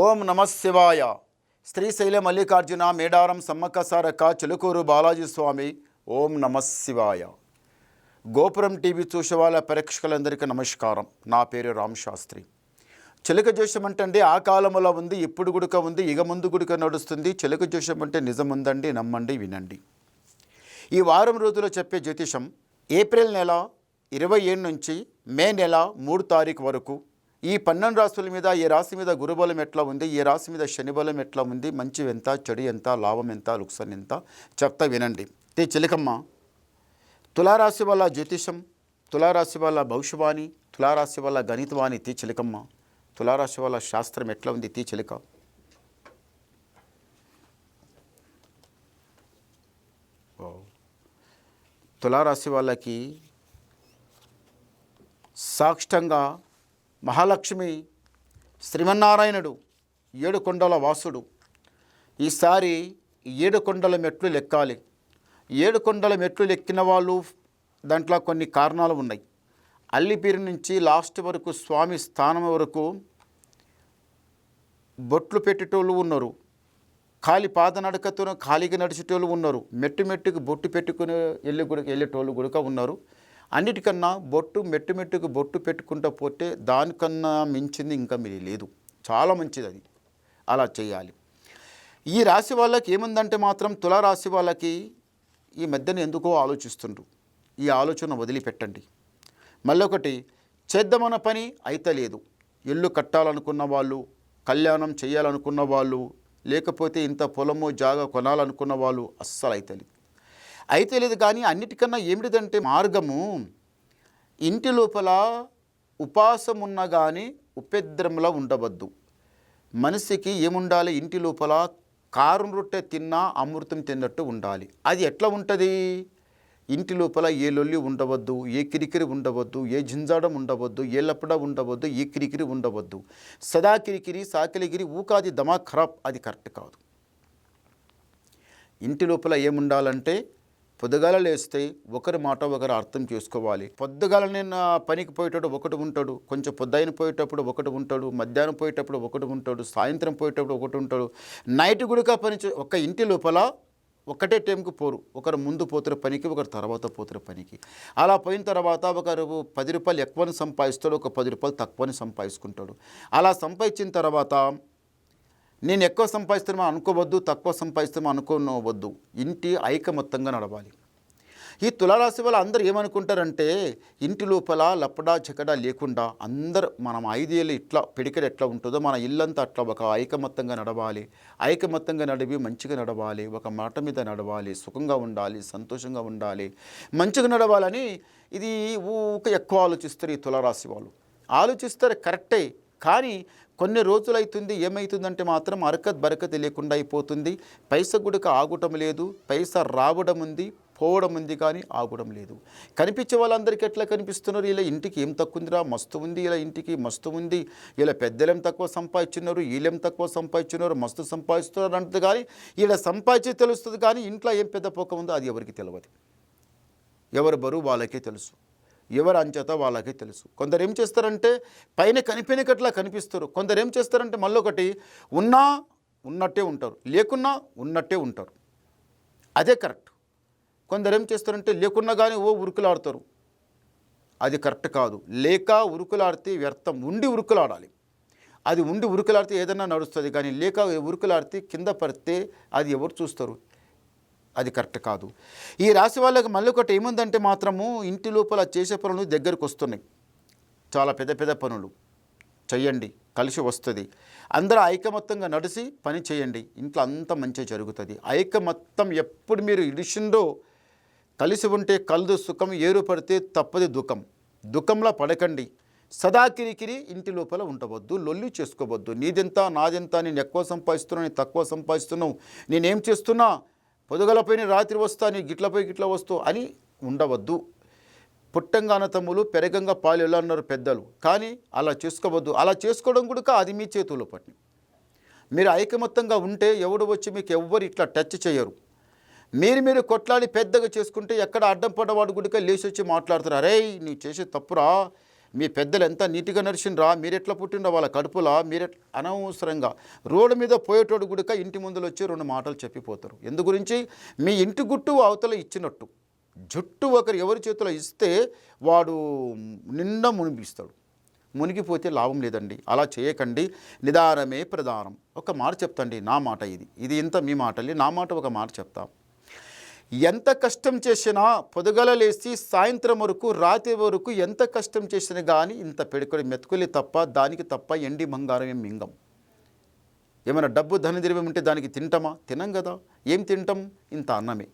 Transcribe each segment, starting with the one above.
ఓం నమః శివాయ. శ్రీశైల మల్లికార్జున మేడారం సమ్మక్క సారక్క చిలుకూరు బాలాజీ స్వామి. ఓం నమః శివాయ. గోపురం టీవీ చూసే వాళ్ళ ప్రేక్షకులందరికీ నమస్కారం. నా పేరు రామ్ శాస్త్రి. చిలుక జోషం అంటే ఆ కాలంలో ఉంది, ఇప్పుడు గుడుక ఉంది, ఇక ముందు గుడుక నడుస్తుంది. చిలుక జోషం అంటే నిజం ఉందండి, నమ్మండి, వినండి. ఈ వారం రోజులు చెప్పే జ్యోతిషం ఏప్రిల్ నెల 27 నుంచి మే నెల 3 తారీఖు వరకు ఈ 12 రాశుల మీద, ఈ రాశి మీద గురుబలం ఎట్లా ఉంది, ఈ రాశి మీద శనిబలం ఎట్లా ఉంది, మంచి ఎంత, చెడు ఎంత, లాభం ఎంత, లుక్సన్ ఎంత చెప్తా వినండి. చిలకమ్మ, తులారాశి వల్ల జ్యోతిషం, తులారాశి వల్ల భవిష్యవాణి, తులారాశి వల్ల గణితవాణి. చిలకమ్మ, తులారాశి వల్ల శాస్త్రం ఎట్లా ఉంది చిలక. తులారాశి వాళ్ళకి సాక్షంగా మహాలక్ష్మి, శ్రీమన్నారాయణుడు, 7 కొండల వాసుడు. ఈసారి 7 కొండల మెట్లు లెక్కాలి. 7 కొండల మెట్లు లెక్కిన వాళ్ళు దాంట్లో కొన్ని కారణాలు ఉన్నాయి. అల్లిపిరి నుంచి లాస్ట్ వరకు స్వామి స్థానం వరకు బొట్లు పెట్టేటోళ్ళు ఉన్నారు, ఖాళీ పాదనడకతో ఖాళీగా నడిచేటోళ్ళు ఉన్నారు, మెట్టుకు బొట్టు పెట్టుకుని వెళ్ళేటోళ్ళు కూడా ఉన్నారు. అన్నిటికన్నా మెట్టుకు బొట్టు పెట్టుకుంటూ పోతే దానికన్నా మించింది ఇంకా మీరు లేదు. చాలా మంచిది అది, అలా చేయాలి. ఈ రాశి వాళ్ళకి ఏముందంటే మాత్రం తులారాశి వాళ్ళకి ఈ మధ్యన ఎందుకో ఆలోచిస్తుండ్రు. ఈ ఆలోచన వదిలిపెట్టండి. మళ్ళొకటి, చేద్దామన్న పని అయితే లేదు. ఇల్లు కట్టాలనుకున్న వాళ్ళు, కళ్యాణం చేయాలనుకున్న వాళ్ళు, లేకపోతే ఇంత పొలమో జాగా కొనాలనుకున్న వాళ్ళు అస్సలు అయితే లేదు. కానీ అన్నిటికన్నా ఏమిటిదంటే మార్గము, ఇంటి లోపల ఉపాసం ఉన్నా కానీ ఉపద్రవంలా ఉండవద్దు. మనిషికి ఏముండాలి, ఇంటి లోపల కారం రొట్టె తిన్నా అమృతం తిన్నట్టు ఉండాలి. అది ఎట్లా ఉంటుంది? ఇంటి లోపల ఏ లొల్లి ఉండవద్దు, ఏ కిరికిరి ఉండవద్దు, ఏ జింజాడం ఉండవద్దు, ఏ లపడ ఉండవద్దు, ఏ కిరికిరి ఉండవద్దు. సదా కిరికిరి, సాకిలిగిరి, ఊకాది దమాక్ ఖరాబ్, అది కరెక్ట్ కాదు. ఇంటి లోపల ఏముండాలంటే పొద్దుగాల లేస్తే ఒకరి మాట ఒకరు అర్థం చేసుకోవాలి. పొద్దుగాల నేను పనికి పోయేటప్పుడు ఒకటి ఉంటాడు, కొంచెం పొద్దున పోయేటప్పుడు ఒకటి ఉంటాడు, మధ్యాహ్నం పోయేటప్పుడు ఒకటి ఉంటాడు, సాయంత్రం పోయేటప్పుడు ఒకటి ఉంటాడు, నైట్ గుడిక పని. ఒక ఇంటి లోపల ఒకటే టైంకి పోరు. ఒకరు ముందు పోతారు పనికి, ఒకరు తర్వాత పోతారు పనికి. అలా పోయిన తర్వాత ఒకరు 10 రూపాయలు ఎక్కువని సంపాదిస్తాడు, ఒక 10 రూపాయలు తక్కువని సంపాదించుకుంటాడు. అలా సంపాదించిన తర్వాత నేను ఎక్కువ సంపాదిస్తామో అనుకోవద్దు, తక్కువ సంపాదిస్తామో అనుకోవద్దు. ఇంటి ఐకమత్యంగా నడవాలి. ఈ తులారాశి వాళ్ళు అందరూ ఏమనుకుంటారంటే ఇంటి లోపల లపడా చెకడా లేకుండా అందరూ మనం 5 ఏళ్ళు ఇట్లా పిడికెడు ఎట్లా ఉంటుందో మన ఇల్లంతా అట్లా ఒక ఐకమత్యంగా నడవాలి. ఐకమత్యంగా నడివి మంచిగా నడవాలి, ఒక మాట మీద నడవాలి, సుఖంగా ఉండాలి, సంతోషంగా ఉండాలి, మంచిగా నడవాలని ఇది ఊక ఎక్కువ ఆలోచిస్తారు ఈ తులారాశి వాళ్ళు. ఆలోచిస్తారు కరెక్టే, కానీ కొన్ని రోజులు అవుతుంది. ఏమవుతుందంటే మాత్రం అరకత్ బరకత్ లేకుండా అయిపోతుంది. పైస గుడిక ఆగటం లేదు, పైస రావడం ఉంది, పోవడం ఉంది, కానీ ఆగడం లేదు. కనిపించే వాళ్ళందరికీ ఎట్లా కనిపిస్తున్నారు? ఇలా ఇంటికి ఏం తక్కువ ఉందిరా, మస్తు ఉంది, ఇలా ఇంటికి మస్తు ఉంది, ఇలా పెద్దలేం తక్కువ సంపాదించున్నారు, వీళ్ళేం తక్కువ సంపాదించున్నారు, మస్తు సంపాదిస్తున్నారు అంటుంది. కానీ ఇలా సంపాదించి తెలుస్తుంది, కానీ ఇంట్లో ఏం పెద్ద పోక ఉందో అది ఎవరికి తెలియదు. ఎవరు బరువు వాళ్ళకే తెలుసు, ఎవరు అంచేత వాళ్ళకే తెలుసు. కొందరు ఏం చేస్తారంటే పైన కనిపినకట్లా కనిపిస్తారు. కొందరు ఏం చేస్తారంటే మళ్ళొకటి ఉన్నా ఉన్నట్టే ఉంటారు, లేకున్నా ఉన్నట్టే ఉంటారు. అదే కరెక్ట్. కొందరు ఏం చేస్తారంటే లేకున్నా కానీ ఉరుకులాడతారు. అది కరెక్ట్ కాదు. లేక ఉరుకులాడితే వ్యర్థం. ఉండి ఉరుకులాడాలి. అది ఉండి ఉరుకులాడితే ఏదైనా నడుస్తుంది, కానీ లేక ఉరుకులాడితే కింద పడితే అది ఎవరు చూస్తారు? అది కరెక్ట్ కాదు. ఈ రాశి వాళ్ళకి మళ్ళీ ఒకటి ఏముందంటే మాత్రము ఇంటి లోపల చేసే పనులు దగ్గరకు వస్తున్నాయి. చాలా పెద్ద పెద్ద పనులు చెయ్యండి, కలిసి వస్తుంది. అందరూ ఐకమత్యంగా నడిచి పని చేయండి, ఇంట్లో అంత మంచిగా జరుగుతుంది. ఐకమత్యం ఎప్పుడు మీరు ఇడిసిందో, కలిసి ఉంటే కలదు సుఖం, ఏరు పడితే తప్పది దుఃఖం. దుఃఖంలో పడకండి. సదా కిరికిరి ఇంటి లోపల ఉండవద్దు, లొల్లి చేసుకోవద్దు. నీదెంత నాదెంత, నేను ఎక్కువ సంపాదిస్తున్నావు, నేను తక్కువ సంపాదిస్తున్నావు, నేనేం చేస్తున్నా, పొదుగలపైన రాత్రి వస్తా, నీ గిట్లపై గిట్ల వస్తూ అని ఉండవద్దు. పుట్టంగాన తమ్ములు పెరగంగా పాలు ఎలా అన్నారు పెద్దలు, కానీ అలా చేసుకోవద్దు. అలా చేసుకోవడం కూడా అది మీ చేతుల్లో పని. మీరు ఐకమత్యంగా ఉంటే ఎవడు వచ్చి మీకు ఎవ్వరు ఇట్లా టచ్ చేయరు. మీరు కొట్లాడి పెద్దగా చేసుకుంటే ఎక్కడ అడ్డం పడ్డవాడు కూడా లేచి వచ్చి మాట్లాడతారు, అరే నీవు చేసే తప్పురా, మీ పెద్దలు ఎంత నీట్గా నడిచిండ్రా, మీరెట్లా పుట్టిండ్రా వాళ్ళ కడుపులా, అనవసరంగా రోడ్డు మీద పోయేటోడు గుడిక ఇంటి ముందులో వచ్చి 2 మాటలు చెప్పిపోతారు. ఎందు గురించి మీ ఇంటి గుట్టు అవతల ఇచ్చినట్టు, జుట్టు ఒకరు ఎవరి చేతిలో ఇస్తే వాడు నిండా మునిగిస్తాడు. మునిగిపోతే లాభం లేదండి. అలా చేయకండి. నిదానమే ప్రధానం. ఒక మాట చెప్తండి, నా మాట ఇది ఇంత మీ మాటలే, నా మాట ఒక మాట చెప్తా. ఎంత కష్టం చేసినా పొద్దుగల లేచి సాయంత్రం వరకు రాత్రి వరకు ఎంత కష్టం చేసినా కానీ ఇంత పెడుకొని మెతుకులి తప్ప దానికి తప్ప ఎండి బంగారం ఏం మింగం. ఏమైనా డబ్బు ధనద్రవ్యం ఉంటే దానికి తింటామా? తినం కదా. ఏం తింటాం? ఇంత అన్నమే.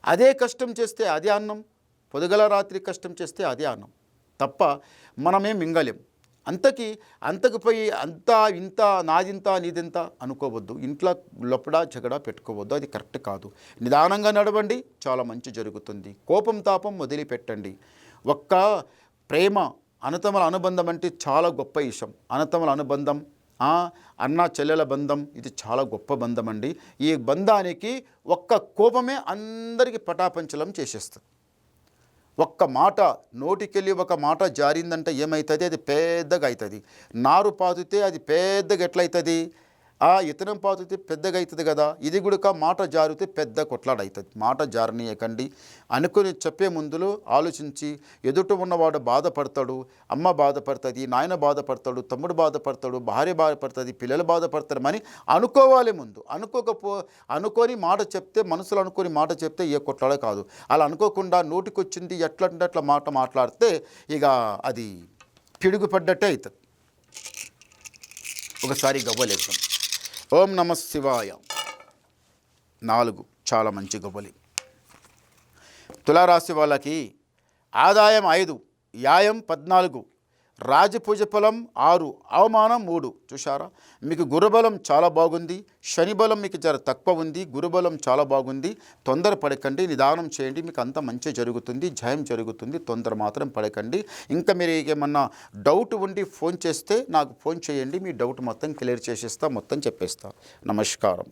అదే కష్టం చేస్తే అదే అన్నం, పొద్దుగల రాత్రి కష్టం చేస్తే అదే అన్నం తప్ప మనమేం మింగలేం. అంతకు పోయి అంతా ఇంత నాదింత నీదింత అనుకోవద్దు. ఇంట్లో లొప్పడా జగడా పెట్టుకోవద్దు. అది కరెక్ట్ కాదు. నిదానంగా నడవండి, చాలా మంచి జరుగుతుంది. కోపం తాపం వదిలిపెట్టండి. ఒక్క ప్రేమ అన్నతమ్ముల అనుబంధం అంటే చాలా గొప్ప విషయం. అన్నతమ్ముల అనుబంధం, అన్న చెల్లెల బంధం, ఇది చాలా గొప్ప బంధం అండి. ఈ బంధానికి ఒక్క కోపమే అందరికీ పటాపంచలం చేసేస్తుంది. ఒక్క మాట నోటికెళ్ళి ఒక మాట జారిందంటే ఏమవుతుంది? అది పెద్దగా అవుతుంది. నారు పాతితే అది పెద్దగా ఎట్లయితుంది? ఇతనం పాతితే పెద్దగా అవుతుంది కదా. ఇది కూడా మాట జారితే పెద్ద కొట్లాడవుతుంది. మాట జారనీయకండి. అనుకుని చెప్పే ముందులో ఆలోచించి, ఎదుట ఉన్నవాడు బాధపడతాడు, అమ్మ బాధపడుతుంది, నాయన బాధపడతాడు, తమ్ముడు బాధపడతాడు, భార్య బాధపడుతుంది, పిల్లలు బాధపడతారని అనుకోవాలి ముందు. అనుకొని మాట చెప్తే, మనసులో అనుకొని మాట చెప్తే ఏ కొట్లాడ కాదు. అలా అనుకోకుండా నోటికొచ్చింది ఎట్లంటే అట్లా మాట మాట్లాడితే ఇక అది పిడుగుపడ్డట్టే అవుతుంది. ఒకసారి గవ్వలేద్దాం. ఓం నమ శివాయ. 4 చాలా మంచి గవ్వలి. తులారాశి వాళ్ళకి ఆదాయం 5, వ్యాయం 14, రాజపూజ ఫలం 6, అవమానం 3. చూశారా? మీకు గురుబలం చాలా బాగుంది. శని బలం మీకు జర తక్కువ ఉంది. గురుబలం చాలా బాగుంది. తొందర పడకండి, నిదానం చేయండి, మీకు అంత మంచి జరుగుతుంది, జయం జరుగుతుంది. తొందర మాత్రం పడకండి. ఇంకా మీరు ఏమన్నా డౌట్ ఉండి ఫోన్ చేస్తే నాకు ఫోన్ చేయండి. మీ డౌట్ మొత్తం క్లియర్ చేసేస్తా, మొత్తం చెప్పేస్తా. నమస్కారం.